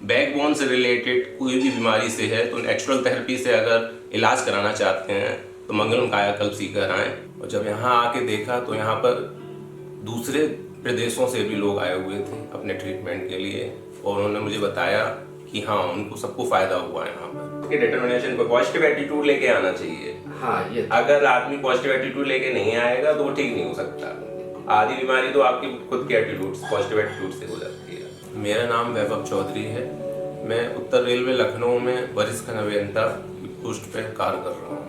Backbone से related कोई भी बीमारी से है तो नेचुरल थेरेपी से अगर इलाज कराना चाहते हैं तो मंगलम कायाकल्प सीकर आएँ। और जब यहाँ आके देखा तो यहाँ पर दूसरे प्रदेशों से भी लोग आए हुए थे अपने ट्रीटमेंट के लिए, और उन्होंने मुझे बताया कि हाँ उनको सबको फायदा हुआ है यहाँ पर। डिटर्मिनेशन पर पॉजिटिव एटीट्यूड लेके आना चाहिए। हाँ, ये अगर आदमी पॉजिटिव एटीट्यूड लेके नहीं आएगा तो वो ठीक नहीं हो सकता। आधी बीमारी तो आपकी खुद के एटीट्यूड पॉजिटिव एटीट्यूड से हो जाती है। मेरा नाम वैभव चौधरी है। मैं उत्तर रेलवे लखनऊ में वरिष्ठ अभियंता की पोस्ट पे कार्य कर रहा हूँ।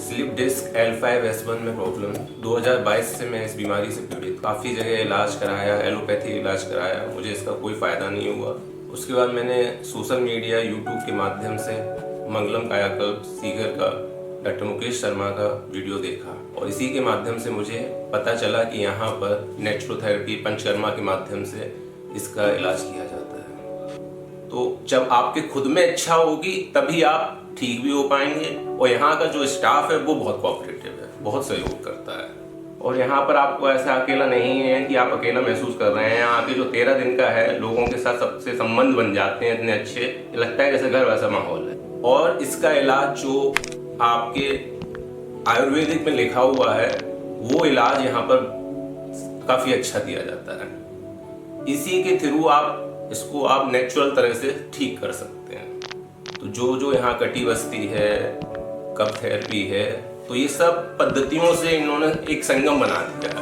स्लिप डिस्क L5S1 में प्रॉब्लम 2022 से मैं इस बीमारी से पीड़ित। काफ़ी जगह इलाज कराया, एलोपैथी इलाज कराया, मुझे इसका कोई फ़ायदा नहीं हुआ। उसके बाद मैंने सोशल मीडिया यूट्यूब के माध्यम से मंगलम कायाकल्प सीकर का डॉक्टर मुकेश शर्मा का वीडियो देखा, और इसी के माध्यम से मुझे पता चला कि यहाँ पर नेचुरोथेरेपी पंचकर्मा के माध्यम से इसका इलाज किया जाता है। तो जब आपके खुद में इच्छा होगी तभी आप ठीक भी हो पाएंगे। और यहाँ का जो स्टाफ है वो बहुत कोऑपरेटिव है, बहुत सहयोग करता है। और यहाँ पर आपको ऐसा अकेला नहीं है कि आप अकेला महसूस कर रहे हैं। यहाँ के जो 13 दिन का है, लोगों के साथ सबसे संबंध बन जाते हैं इतने अच्छे, लगता है जैसे घर वैसा माहौल है। और इसका इलाज जो आपके आयुर्वेदिक में लिखा हुआ है वो इलाज यहाँ पर काफ़ी अच्छा दिया जाता है। इसी के थ्रू इसको आप नेचुरल तरह से ठीक कर सकते हैं। तो जो यहाँ कटी बस्ती है, कप थेरेपी है, तो ये सब पद्धतियों से इन्होंने एक संगम बना दिया है।